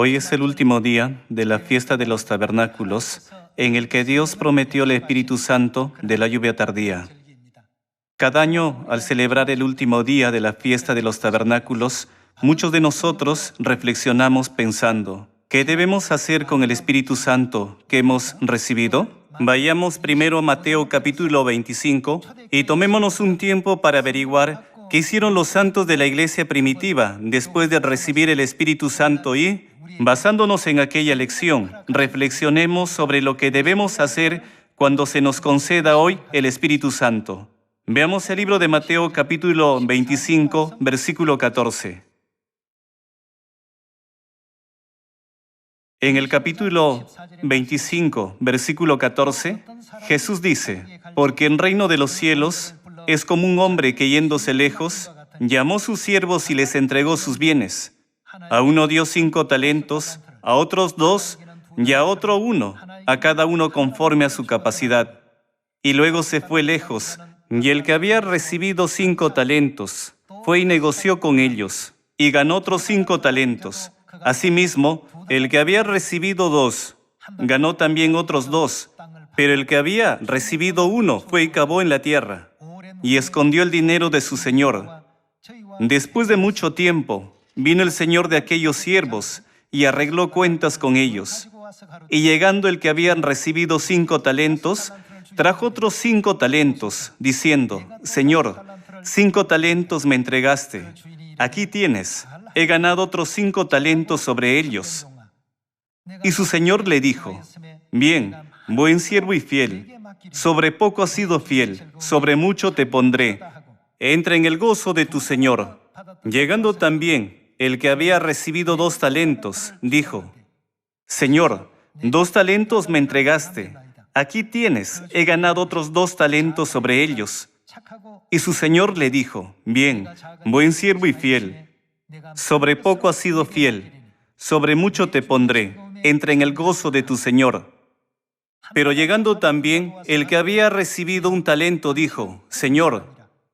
Hoy es el último día de la fiesta de los tabernáculos, en el que Dios prometió el Espíritu Santo de la lluvia tardía. Cada año, al celebrar el último día de la fiesta de los tabernáculos, muchos de nosotros reflexionamos pensando, ¿qué debemos hacer con el Espíritu Santo que hemos recibido? Vayamos primero a Mateo capítulo 25 y tomémonos un tiempo para averiguar qué hicieron los santos de la iglesia primitiva después de recibir el Espíritu Santo y, basándonos en aquella lección, reflexionemos sobre lo que debemos hacer cuando se nos conceda hoy el Espíritu Santo. Veamos el libro de Mateo capítulo 25, versículo 14. En el capítulo 25, versículo 14, Jesús dice, «Porque el reino de los cielos es como un hombre que yéndose lejos, llamó sus siervos y les entregó sus bienes. A uno dio 5 talentos, a otros 2, y a otro 1, a cada uno conforme a su capacidad. Y luego se fue lejos, y el que había recibido 5 talentos, fue y negoció con ellos, y ganó otros 5 talentos. Asimismo, el que había recibido 2, ganó también otros 2, pero el que había recibido 1 fue y cavó en la tierra, y escondió el dinero de su señor. Después de mucho tiempo, vino el señor de aquellos siervos y arregló cuentas con ellos. Y llegando el que había recibido 5 talentos, trajo otros 5 talentos, diciendo, «Señor, 5 talentos me entregaste. Aquí tienes, he ganado otros 5 talentos sobre ellos». Y su señor le dijo, «Bien, buen siervo y fiel. Sobre poco has sido fiel, sobre mucho te pondré. Entra en el gozo de tu señor». Llegando también el que había recibido 2 talentos, dijo, «Señor, 2 talentos me entregaste. Aquí tienes, he ganado otros 2 talentos sobre ellos». Y su señor le dijo, «Bien, buen siervo y fiel. Sobre poco has sido fiel, sobre mucho te pondré. Entra en el gozo de tu señor». Pero llegando también el que había recibido 1 talento, dijo, «Señor,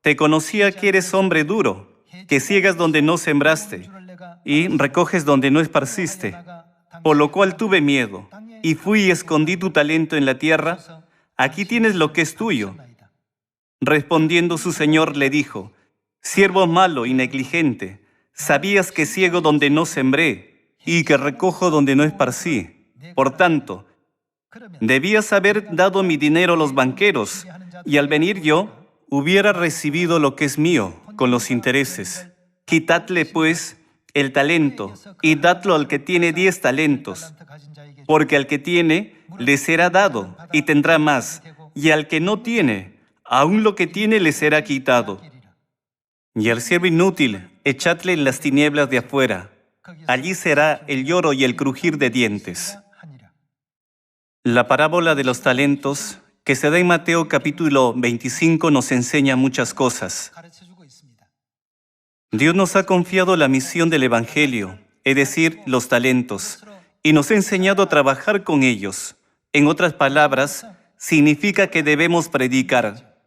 te conocía que eres hombre duro, que ciegas donde no sembraste y recoges donde no esparciste. Por lo cual tuve miedo, y fui y escondí tu talento en la tierra. Aquí tienes lo que es tuyo». Respondiendo su señor le dijo, «Siervo malo y negligente, sabías que ciego donde no sembré y que recojo donde no esparcí. Por tanto, debías haber dado mi dinero a los banqueros, y al venir yo, hubiera recibido lo que es mío con los intereses. Quitadle, pues, el talento, y dadlo al que tiene 10 talentos. Porque al que tiene, le será dado, y tendrá más, y al que no tiene, aún lo que tiene le será quitado. Y al siervo inútil, echadle en las tinieblas de afuera. Allí será el lloro y el crujir de dientes». La parábola de los talentos, que se da en Mateo capítulo 25, nos enseña muchas cosas. Dios nos ha confiado la misión del Evangelio, es decir, los talentos, y nos ha enseñado a trabajar con ellos. En otras palabras, significa que debemos predicar.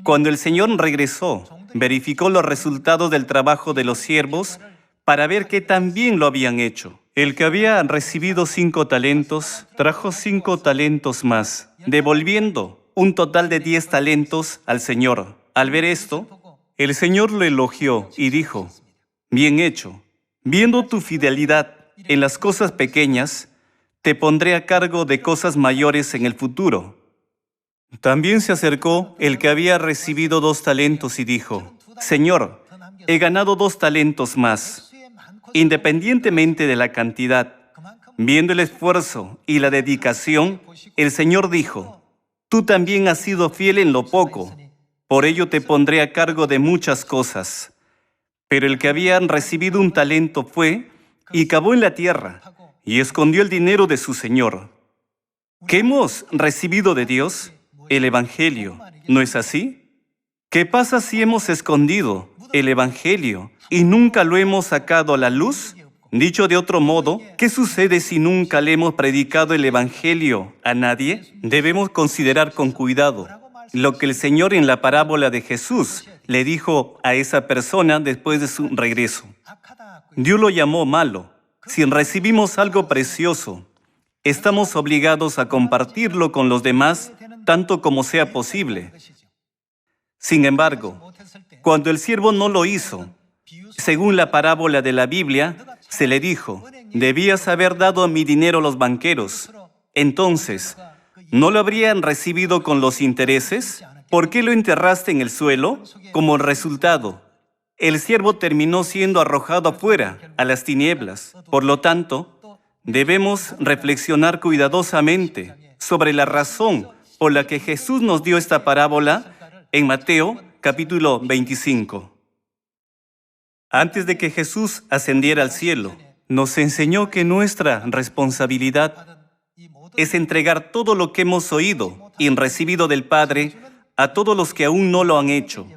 Cuando el Señor regresó, verificó los resultados del trabajo de los siervos para ver que también lo habían hecho. El que había recibido 5 talentos, trajo 5 talentos más, devolviendo un total de 10 talentos al Señor. Al ver esto, el Señor lo elogió y dijo, «Bien hecho, viendo tu fidelidad en las cosas pequeñas, te pondré a cargo de cosas mayores en el futuro». También se acercó el que había recibido 2 talentos y dijo, «Señor, he ganado 2 talentos más». Independientemente de la cantidad, viendo el esfuerzo y la dedicación, el Señor dijo, «Tú también has sido fiel en lo poco, por ello te pondré a cargo de muchas cosas». Pero el que había recibido 1 talento fue y cavó en la tierra y escondió el dinero de su señor. ¿Qué hemos recibido de Dios? El Evangelio, ¿no es así? ¿Qué pasa si hemos escondido el Evangelio y nunca lo hemos sacado a la luz? Dicho de otro modo, ¿qué sucede si nunca le hemos predicado el Evangelio a nadie? Debemos considerar con cuidado lo que el Señor en la parábola de Jesús le dijo a esa persona después de su regreso. Dios lo llamó malo, Si recibimos algo precioso, estamos obligados a compartirlo con los demás tanto como sea posible. Sin embargo, cuando el siervo no lo hizo, según la parábola de la Biblia, se le dijo: debías haber dado mi dinero a los banqueros. Entonces, ¿no lo habrían recibido con los intereses? ¿Por qué lo enterraste en el suelo? Como resultado, el siervo terminó siendo arrojado afuera, a las tinieblas. Por lo tanto, debemos reflexionar cuidadosamente sobre la razón por la que Jesús nos dio esta parábola en Mateo capítulo 25. Antes de que Jesús ascendiera al cielo, nos enseñó que nuestra responsabilidad es entregar todo lo que hemos oído y recibido del Padre a todos los que aún no lo han hecho.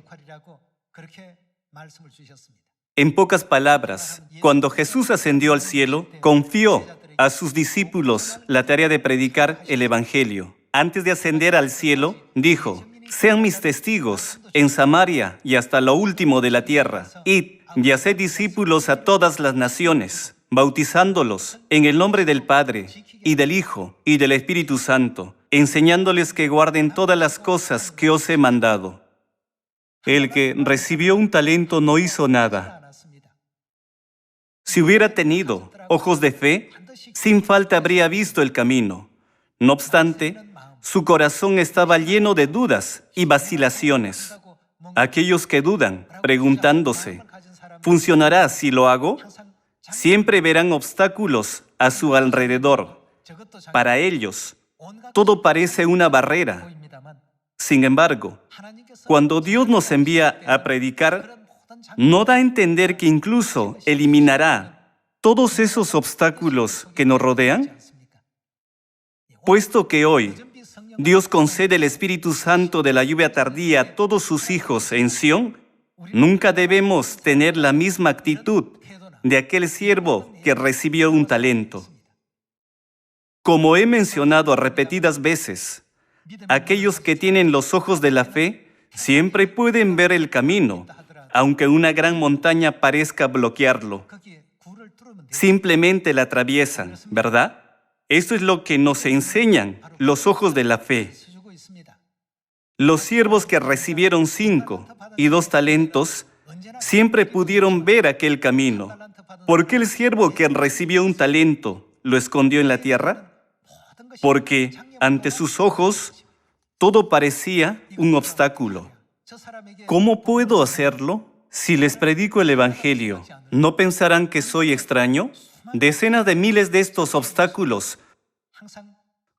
En pocas palabras, cuando Jesús ascendió al cielo, confió a sus discípulos la tarea de predicar el Evangelio. Antes de ascender al cielo, dijo: sean mis testigos en Samaria y hasta lo último de la tierra. Id y haced discípulos a todas las naciones, bautizándolos en el nombre del Padre, y del Hijo, y del Espíritu Santo, enseñándoles que guarden todas las cosas que os he mandado. El que recibió un talento no hizo nada. Si hubiera tenido ojos de fe, sin falta habría visto el camino. No obstante, su corazón estaba lleno de dudas y vacilaciones. Aquellos que dudan, preguntándose: ¿funcionará si lo hago? Siempre verán obstáculos a su alrededor. Para ellos, todo parece una barrera. Sin embargo, cuando Dios nos envía a predicar, no da a entender que incluso eliminará todos esos obstáculos que nos rodean. Puesto que hoy Dios concede el Espíritu Santo de la lluvia tardía a todos sus hijos en Sión, nunca debemos tener la misma actitud de aquel siervo que recibió un talento. Como he mencionado repetidas veces, aquellos que tienen los ojos de la fe siempre pueden ver el camino, aunque una gran montaña parezca bloquearlo. Simplemente la atraviesan, ¿verdad? Esto es lo que nos enseñan los ojos de la fe. Los siervos que recibieron 5 y 2 talentos siempre pudieron ver aquel camino. ¿Por qué el siervo que recibió un talento lo escondió en la tierra? Porque ante sus ojos todo parecía un obstáculo. ¿Cómo puedo hacerlo? Si les predico el Evangelio, ¿no pensarán que soy extraño? Decenas de miles de estos obstáculos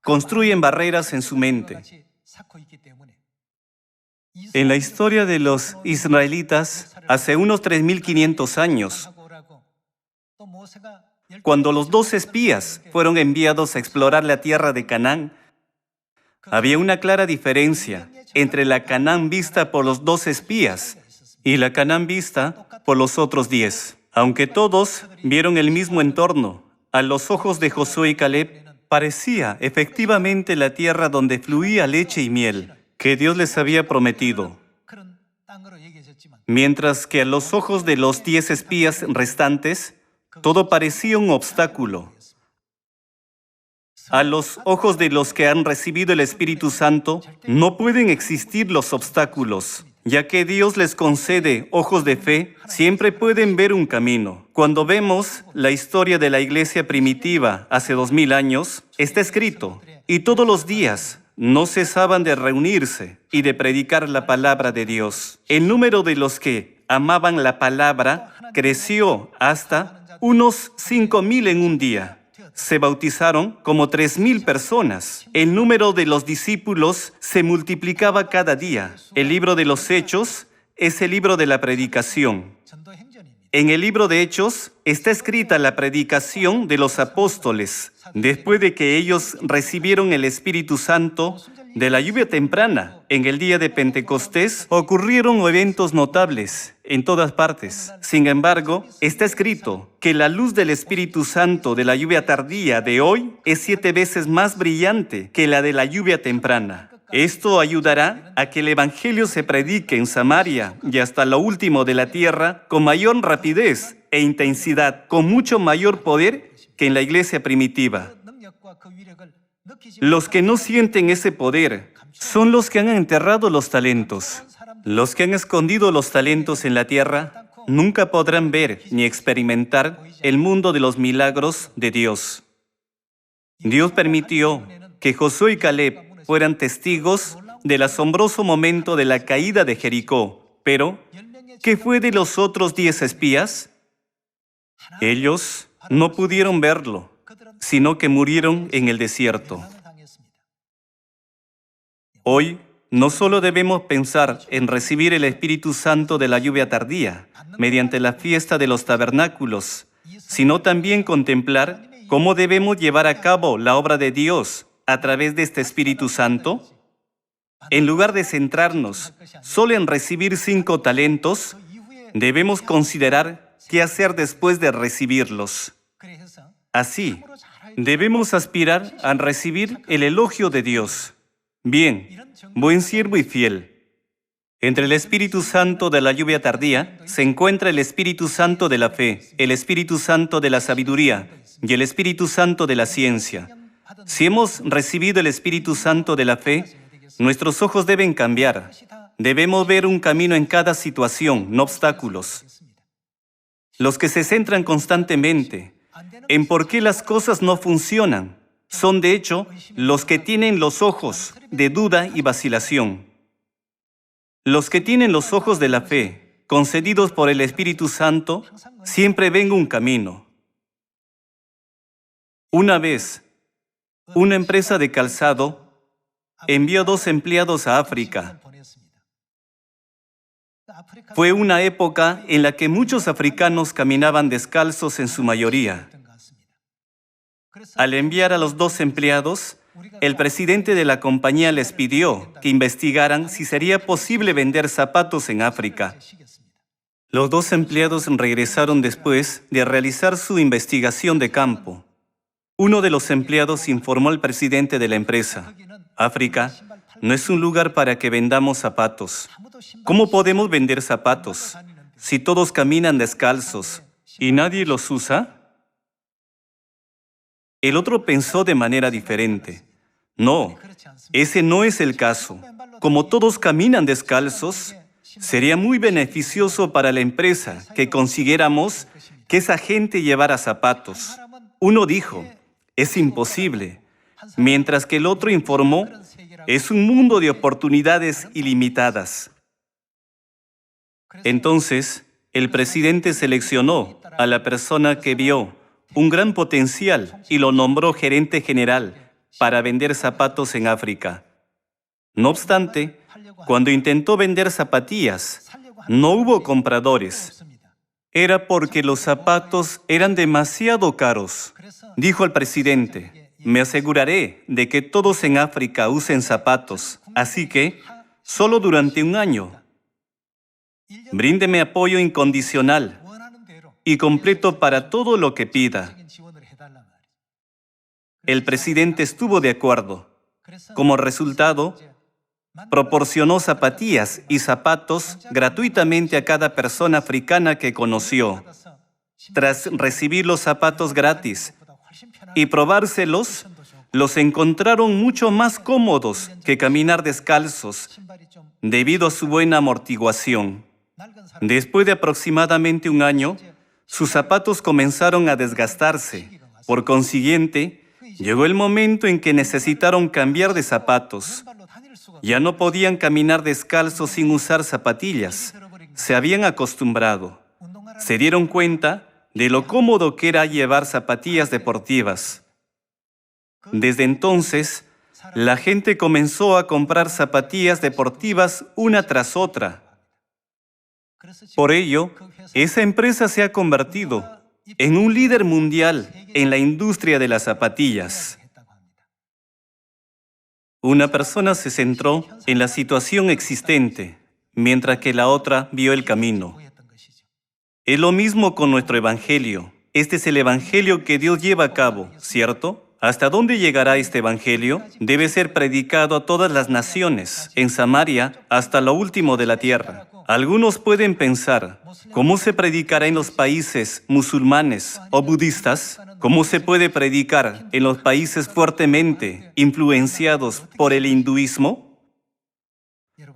construyen barreras en su mente. En la historia de los israelitas, hace unos 3.500 años, cuando los 2 espías fueron enviados a explorar la tierra de Canaán, había una clara diferencia entre la Canaán vista por los 2 espías y la Canaán vista por los otros 10. Aunque todos vieron el mismo entorno, a los ojos de Josué y Caleb parecía efectivamente la tierra donde fluía leche y miel, que Dios les había prometido. Mientras que a los ojos de los 10 espías restantes, todo parecía un obstáculo. A los ojos de los que han recibido el Espíritu Santo, no pueden existir los obstáculos. Ya que Dios les concede ojos de fe, siempre pueden ver un camino. Cuando vemos la historia de la iglesia primitiva hace 2000 años, está escrito: y todos los días no cesaban de reunirse y de predicar la palabra de Dios. El número de los que amaban la palabra creció hasta unos 5,000 en un día. Se bautizaron como 3,000 personas. El número de los discípulos se multiplicaba cada día. El libro de los Hechos es el libro de la predicación. En el libro de Hechos está escrita la predicación de los apóstoles, después de que ellos recibieron el Espíritu Santo de la lluvia temprana. En el día de Pentecostés ocurrieron eventos notables en todas partes. Sin embargo, está escrito que la luz del Espíritu Santo de la lluvia tardía de hoy es 7 veces más brillante que la de la lluvia temprana. Esto ayudará a que el Evangelio se predique en Samaria y hasta lo último de la tierra con mayor rapidez e intensidad, con mucho mayor poder que en la iglesia primitiva. Los que no sienten ese poder son los que han enterrado los talentos. Los que han escondido los talentos en la tierra nunca podrán ver ni experimentar el mundo de los milagros de Dios. Dios permitió que Josué y Caleb fueran testigos del asombroso momento de la caída de Jericó. Pero, ¿qué fue de los otros 10 espías? Ellos no pudieron verlo, sino que murieron en el desierto. Hoy, no solo debemos pensar en recibir el Espíritu Santo de la lluvia tardía, mediante la fiesta de los tabernáculos, sino también contemplar cómo debemos llevar a cabo la obra de Dios a través de este Espíritu Santo. En lugar de centrarnos solo en recibir 5 talentos, debemos considerar qué hacer después de recibirlos. Así, debemos aspirar a recibir el elogio de Dios. Bien, buen siervo y fiel. Entre el Espíritu Santo de la lluvia tardía se encuentra el Espíritu Santo de la fe, el Espíritu Santo de la sabiduría y el Espíritu Santo de la ciencia. Si hemos recibido el Espíritu Santo de la fe, nuestros ojos deben cambiar. Debemos ver un camino en cada situación, no obstáculos. Los que se centran constantemente en por qué las cosas no funcionan son, de hecho, los que tienen los ojos de duda y vacilación. Los que tienen los ojos de la fe, concedidos por el Espíritu Santo, siempre ven un camino. Una vez, una empresa de calzado envió 2 empleados a África. Fue una época en la que muchos africanos caminaban descalzos en su mayoría. Al enviar a los 2 empleados, el presidente de la compañía les pidió que investigaran si sería posible vender zapatos en África. Los 2 empleados regresaron después de realizar su investigación de campo. Uno de los empleados informó al presidente de la empresa: África no es un lugar para que vendamos zapatos. ¿Cómo podemos vender zapatos si todos caminan descalzos y nadie los usa? El otro pensó de manera diferente. No, ese no es el caso. Como todos caminan descalzos, sería muy beneficioso para la empresa que consiguiéramos que esa gente llevara zapatos. Uno dijo: es imposible, mientras que el otro informó: es un mundo de oportunidades ilimitadas. Entonces, el presidente seleccionó a la persona que vio un gran potencial y lo nombró gerente general para vender zapatos en África. No obstante, cuando intentó vender zapatillas, no hubo compradores. Era porque los zapatos eran demasiado caros. Dijo el presidente: me aseguraré de que todos en África usen zapatos, así que, solo durante un año, bríndeme apoyo incondicional y completo para todo lo que pida. El presidente estuvo de acuerdo. Como resultado, proporcionó zapatillas y zapatos gratuitamente a cada persona africana que conoció. Tras recibir los zapatos gratis y probárselos, los encontraron mucho más cómodos que caminar descalzos, debido a su buena amortiguación. Después de aproximadamente un año, sus zapatos comenzaron a desgastarse. Por consiguiente, llegó el momento en que necesitaron cambiar de zapatos. Ya no podían caminar descalzos sin usar zapatillas. Se habían acostumbrado. Se dieron cuenta de lo cómodo que era llevar zapatillas deportivas. Desde entonces, la gente comenzó a comprar zapatillas deportivas una tras otra. Por ello, esa empresa se ha convertido en un líder mundial en la industria de las zapatillas. Una persona se centró en la situación existente, mientras que la otra vio el camino. Es lo mismo con nuestro evangelio. Este es el evangelio que Dios lleva a cabo, ¿cierto? ¿hasta dónde llegará este evangelio? Debe ser predicado a todas las naciones, en Samaria, hasta lo último de la tierra. Algunos pueden pensar, ¿cómo se predicará en los países musulmanes o budistas? ¿Cómo se puede predicar en los países fuertemente influenciados por el hinduismo?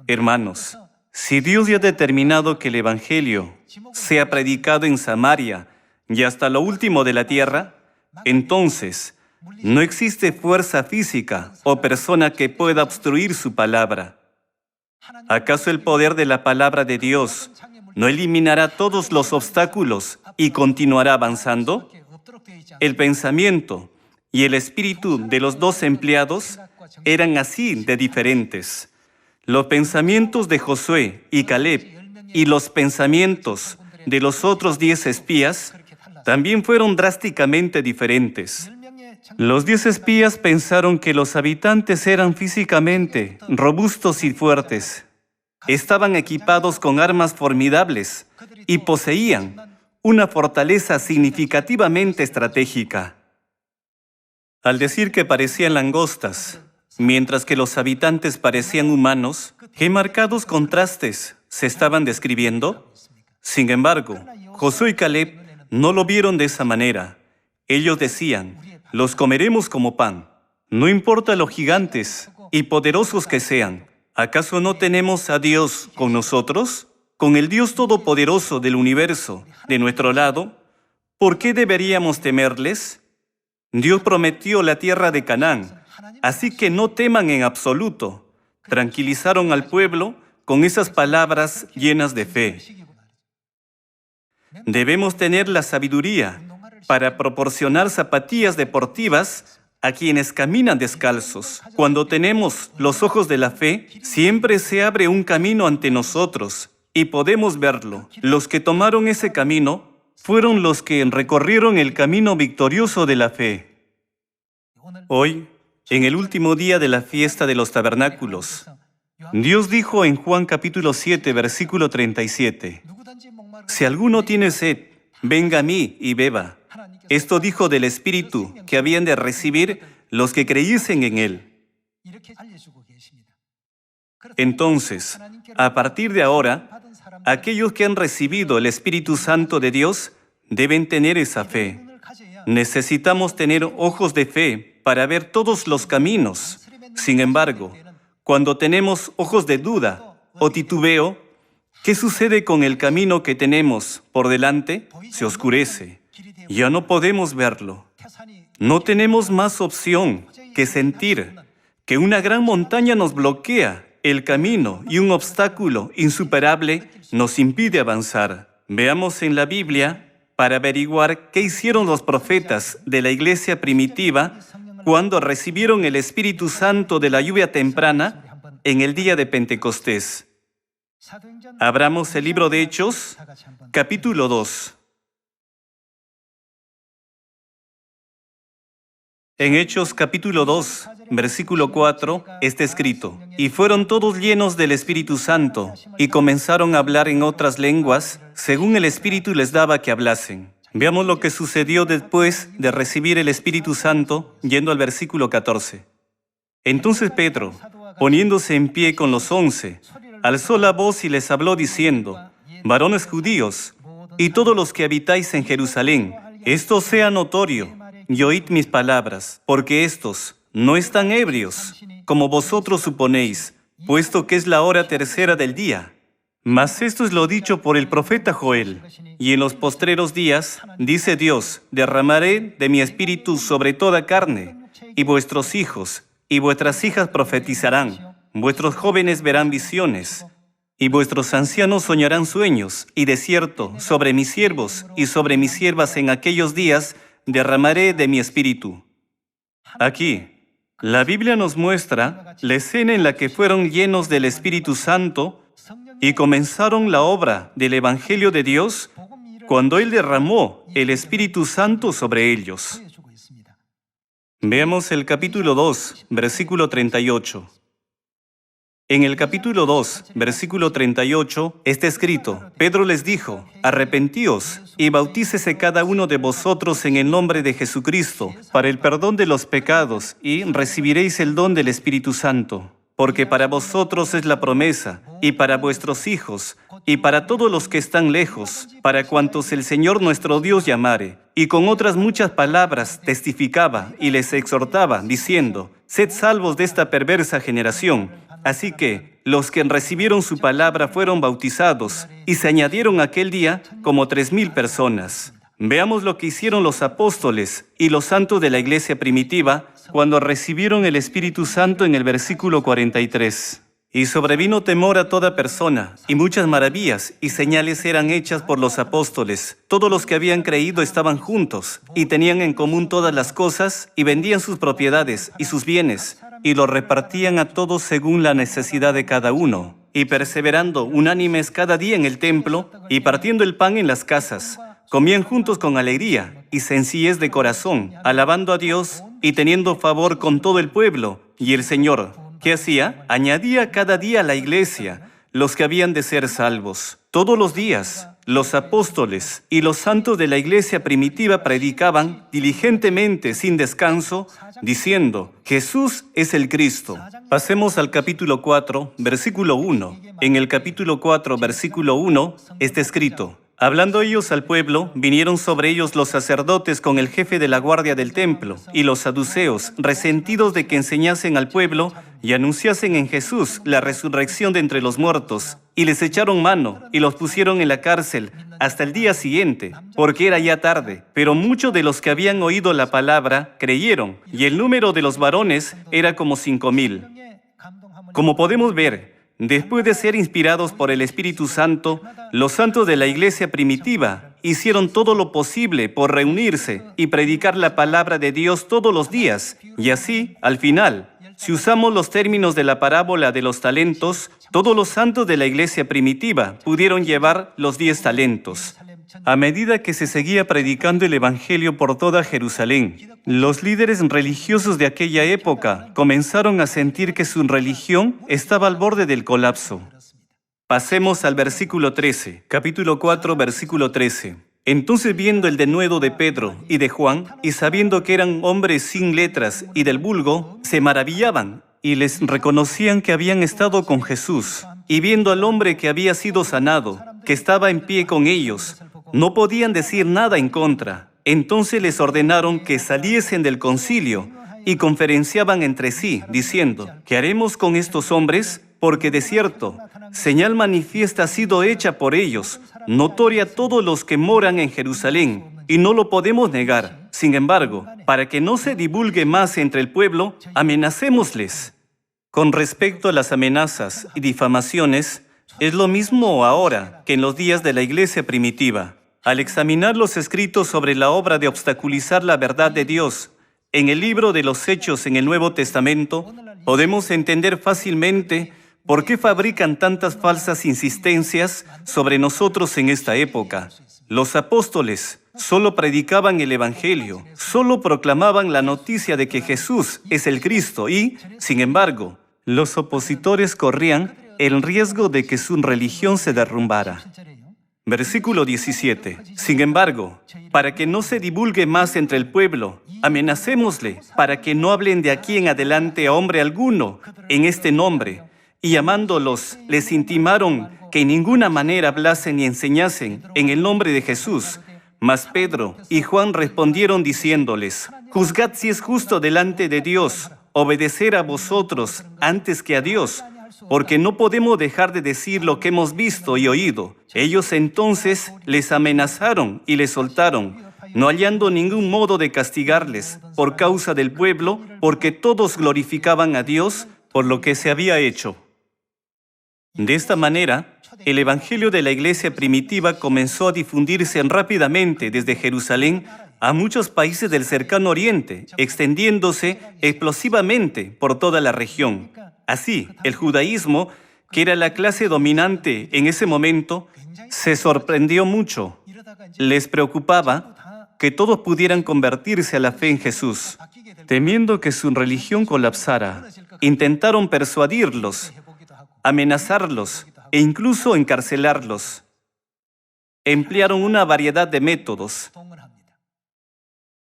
Hermanos, si Dios ya ha determinado que el evangelio sea predicado en Samaria y hasta lo último de la tierra, entonces no existe fuerza física o persona que pueda obstruir su palabra. ¿Acaso el poder de la palabra de Dios no eliminará todos los obstáculos y continuará avanzando? El pensamiento y el espíritu de los dos empleados eran así de diferentes. Los pensamientos de Josué y Caleb y los pensamientos de los otros 10 espías también fueron drásticamente diferentes. Los 10 espías pensaron que los habitantes eran físicamente robustos y fuertes. Estaban equipados con armas formidables y poseían una fortaleza significativamente estratégica. Al decir que parecían langostas, mientras que los habitantes parecían humanos, ¿qué marcados contrastes se estaban describiendo? Sin embargo, Josué y Caleb no lo vieron de esa manera. Ellos decían, los comeremos como pan. No importa lo gigantes y poderosos que sean. ¿Acaso no tenemos a Dios con nosotros? Con el Dios Todopoderoso del universo de nuestro lado, ¿por qué deberíamos temerles? Dios prometió la tierra de Canaán, así que no teman en absoluto. Tranquilizaron al pueblo con esas palabras llenas de fe. Debemos tener la sabiduría para proporcionar zapatillas deportivas a quienes caminan descalzos. Cuando tenemos los ojos de la fe, siempre se abre un camino ante nosotros y podemos verlo. Los que tomaron ese camino fueron los que recorrieron el camino victorioso de la fe. Hoy, en el último día de la fiesta de los tabernáculos, Dios dijo en Juan capítulo 7, versículo 37, si alguno tiene sed, venga a mí y beba. Esto dijo del Espíritu que habían de recibir los que creyesen en Él. Entonces, a partir de ahora, aquellos que han recibido el Espíritu Santo de Dios deben tener esa fe. Necesitamos tener ojos de fe para ver todos los caminos. Sin embargo, cuando tenemos ojos de duda o titubeo, ¿qué sucede con el camino que tenemos por delante? Se oscurece. Ya no podemos verlo. No tenemos más opción que sentir que una gran montaña nos bloquea el camino y un obstáculo insuperable nos impide avanzar. Veamos en la Biblia para averiguar qué hicieron los profetas de la iglesia primitiva cuando recibieron el Espíritu Santo de la lluvia temprana en el día de Pentecostés. Abramos el libro de Hechos, capítulo 2. En Hechos capítulo 2, versículo 4, está escrito, y fueron todos llenos del Espíritu Santo, y comenzaron a hablar en otras lenguas, según el Espíritu les daba que hablasen. Veamos lo que sucedió después de recibir el Espíritu Santo, yendo al versículo 14. Entonces Pedro, poniéndose en pie con los 11, alzó la voz y les habló diciendo, varones judíos, y todos los que habitáis en Jerusalén, esto sea notorio, y oíd mis palabras, porque estos no están ebrios, como vosotros suponéis, puesto que es la hora tercera del día. Mas esto es lo dicho por el profeta Joel. Y en los postreros días, dice Dios, derramaré de mi espíritu sobre toda carne, y vuestros hijos y vuestras hijas profetizarán, vuestros jóvenes verán visiones, y vuestros ancianos soñarán sueños, y de cierto, sobre mis siervos y sobre mis siervas en aquellos días, derramaré de mi espíritu. Aquí, la Biblia nos muestra la escena en la que fueron llenos del Espíritu Santo y comenzaron la obra del Evangelio de Dios cuando Él derramó el Espíritu Santo sobre ellos. Veamos el capítulo 2, versículo 38. En el capítulo 2, versículo 38, está escrito: Pedro les dijo: arrepentíos y bautícese cada uno de vosotros en el nombre de Jesucristo para el perdón de los pecados y recibiréis el don del Espíritu Santo. Porque para vosotros es la promesa, y para vuestros hijos, y para todos los que están lejos, para cuantos el Señor nuestro Dios llamare. Y con otras muchas palabras testificaba y les exhortaba, diciendo: sed salvos de esta perversa generación. Así que los que recibieron su palabra fueron bautizados, y se añadieron aquel día como 3,000 personas. Veamos lo que hicieron los apóstoles y los santos de la iglesia primitiva cuando recibieron el Espíritu Santo en el versículo 43. Y sobrevino temor a toda persona, y muchas maravillas y señales eran hechas por los apóstoles. Todos los que habían creído estaban juntos, y tenían en común todas las cosas, y vendían sus propiedades y sus bienes, y los repartían a todos según la necesidad de cada uno. Y perseverando unánimes cada día en el templo, y partiendo el pan en las casas, comían juntos con alegría y sencillez de corazón, alabando a Dios y teniendo favor con todo el pueblo. Y el Señor, ¿qué hacía? Añadía cada día a la iglesia los que habían de ser salvos. Todos los días, los apóstoles y los santos de la iglesia primitiva predicaban diligentemente sin descanso, diciendo: Jesús es el Cristo. Pasemos al capítulo 4, versículo 1. En el capítulo 4, versículo 1, está escrito: hablando ellos al pueblo, vinieron sobre ellos los sacerdotes con el jefe de la guardia del templo y los saduceos, resentidos de que enseñasen al pueblo y anunciasen en Jesús la resurrección de entre los muertos. Y les echaron mano y los pusieron en la cárcel hasta el día siguiente, porque era ya tarde. Pero muchos de los que habían oído la palabra creyeron, y el número de los varones era como 5,000. Como podemos ver, después de ser inspirados por el Espíritu Santo, los santos de la iglesia primitiva hicieron todo lo posible por reunirse y predicar la palabra de Dios todos los días. Y así, al final, si usamos los términos de la parábola de los talentos, todos los santos de la iglesia primitiva pudieron llevar los 10 talentos. A medida que se seguía predicando el Evangelio por toda Jerusalén, los líderes religiosos de aquella época comenzaron a sentir que su religión estaba al borde del colapso. Pasemos al versículo 13, capítulo 4, versículo 13. Entonces, viendo el denuedo de Pedro y de Juan, y sabiendo que eran hombres sin letras y del vulgo, se maravillaban y les reconocían que habían estado con Jesús. Y viendo al hombre que había sido sanado, que estaba en pie con ellos, no podían decir nada en contra. Entonces les ordenaron que saliesen del concilio y conferenciaban entre sí, diciendo: ¿qué haremos con estos hombres? Porque de cierto, señal manifiesta ha sido hecha por ellos, notoria a todos los que moran en Jerusalén, y no lo podemos negar. Sin embargo, para que no se divulgue más entre el pueblo, amenacémosles. Con respecto a las amenazas y difamaciones, es lo mismo ahora que en los días de la iglesia primitiva. Al examinar los escritos sobre la obra de obstaculizar la verdad de Dios en el libro de los Hechos en el Nuevo Testamento, podemos entender fácilmente por qué fabrican tantas falsas insistencias sobre nosotros en esta época. Los apóstoles solo predicaban el Evangelio, solo proclamaban la noticia de que Jesús es el Cristo y, sin embargo, los opositores corrían el riesgo de que su religión se derrumbara. Versículo 17. Sin embargo, para que no se divulgue más entre el pueblo, amenacémosle para que no hablen de aquí en adelante a hombre alguno en este nombre. Y llamándolos, les intimaron que en ninguna manera hablasen ni enseñasen en el nombre de Jesús. Mas Pedro y Juan respondieron diciéndoles: juzgad si es justo delante de Dios obedecer a vosotros antes que a Dios, porque no podemos dejar de decir lo que hemos visto y oído. Ellos entonces les amenazaron y les soltaron, no hallando ningún modo de castigarles por causa del pueblo, porque todos glorificaban a Dios por lo que se había hecho. De esta manera, el Evangelio de la iglesia primitiva comenzó a difundirse rápidamente desde Jerusalén a muchos países del cercano oriente, extendiéndose explosivamente por toda la región. Así, el judaísmo, que era la clase dominante en ese momento, se sorprendió mucho. Les preocupaba que todos pudieran convertirse a la fe en Jesús. Temiendo que su religión colapsara, intentaron persuadirlos, amenazarlos e incluso encarcelarlos. Emplearon una variedad de métodos.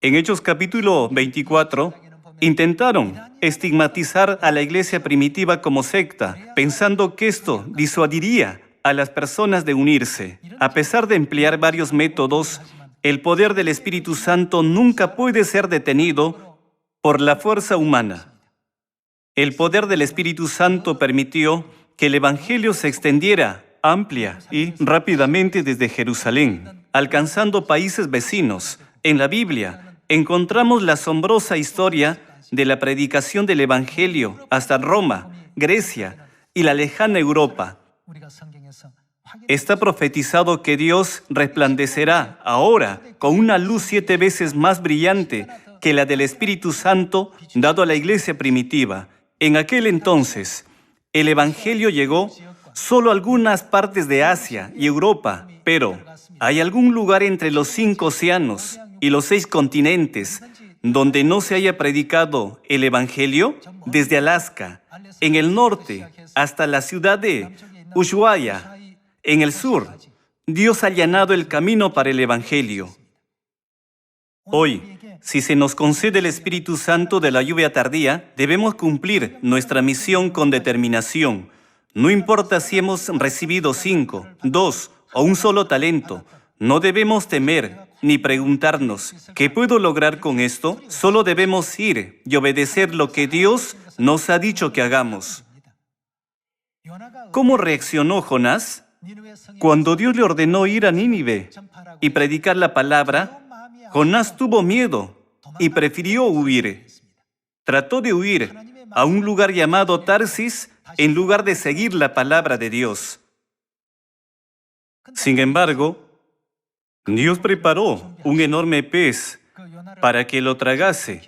En Hechos capítulo 24, intentaron estigmatizar a la iglesia primitiva como secta, pensando que esto disuadiría a las personas de unirse. A pesar de emplear varios métodos, el poder del Espíritu Santo nunca puede ser detenido por la fuerza humana. El poder del Espíritu Santo permitió que el Evangelio se extendiera amplia y rápidamente desde Jerusalén, alcanzando países vecinos. En la Biblia encontramos la asombrosa historia de la predicación del Evangelio hasta Roma, Grecia y la lejana Europa. Está profetizado que Dios resplandecerá ahora con una luz 7 veces más brillante que la del Espíritu Santo dado a la iglesia primitiva. En aquel entonces, el Evangelio llegó solo a algunas partes de Asia y Europa, pero ¿hay algún lugar entre los 5 océanos y los 6 continentes donde no se haya predicado el Evangelio? Desde Alaska, en el norte, hasta la ciudad de Ushuaia, en el sur, Dios ha allanado el camino para el Evangelio. Hoy, si se nos concede el Espíritu Santo de la lluvia tardía, debemos cumplir nuestra misión con determinación. No importa si hemos recibido 5, 2 o un solo talento, no debemos temer ni preguntarnos, ¿qué puedo lograr con esto? Solo debemos ir y obedecer lo que Dios nos ha dicho que hagamos. ¿Cómo reaccionó Jonás? Cuando Dios le ordenó ir a Nínive y predicar la palabra, Jonás tuvo miedo y prefirió huir. Trató de huir a un lugar llamado Tarsis en lugar de seguir la palabra de Dios. Sin embargo, Dios preparó un enorme pez para que lo tragase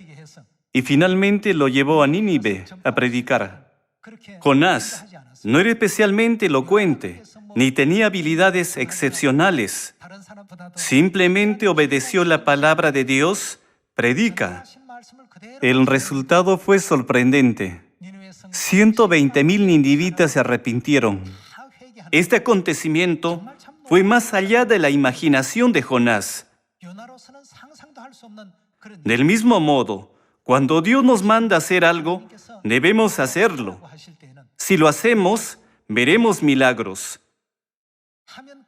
y finalmente lo llevó a Nínive a predicar. Jonás no era especialmente elocuente, ni tenía habilidades excepcionales. Simplemente obedeció la palabra de Dios, predica. El resultado fue sorprendente. 120,000 ninivitas se arrepintieron. Este acontecimiento fue más allá de la imaginación de Jonás. Del mismo modo, cuando Dios nos manda hacer algo, debemos hacerlo. Si lo hacemos, veremos milagros.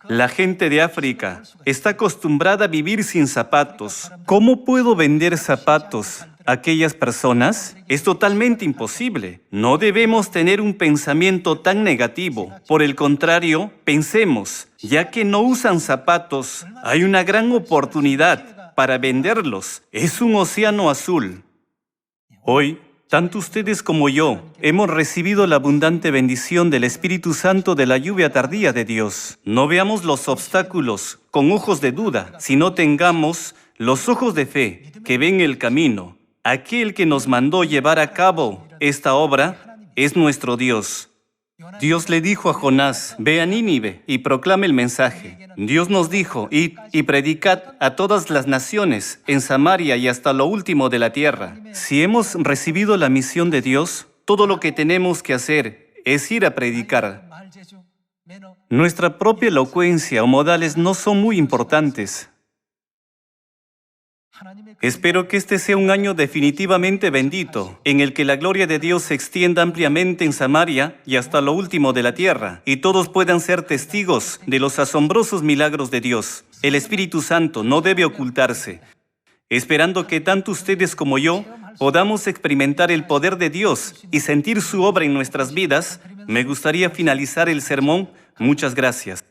La gente de África está acostumbrada a vivir sin zapatos. ¿Cómo puedo vender zapatos a aquellas personas? Es totalmente imposible. No debemos tener un pensamiento tan negativo. Por el contrario, pensemos, ya que no usan zapatos, hay una gran oportunidad para venderlos. Es un océano azul. Hoy, tanto ustedes como yo hemos recibido la abundante bendición del Espíritu Santo de la lluvia tardía de Dios. No veamos los obstáculos con ojos de duda, sino tengamos los ojos de fe que ven el camino. Aquel que nos mandó llevar a cabo esta obra es nuestro Dios. Dios le dijo a Jonás, ve a Nínive y proclame el mensaje. Dios nos dijo, id y predicad a todas las naciones, en Samaria y hasta lo último de la tierra. Si hemos recibido la misión de Dios, todo lo que tenemos que hacer es ir a predicar. Nuestra propia elocuencia o modales no son muy importantes. Espero que este sea un año definitivamente bendito, en el que la gloria de Dios se extienda ampliamente en Samaria y hasta lo último de la tierra, y todos puedan ser testigos de los asombrosos milagros de Dios. El Espíritu Santo no debe ocultarse, esperando que tanto ustedes como yo podamos experimentar el poder de Dios y sentir su obra en nuestras vidas. Me gustaría finalizar el sermón. Muchas gracias.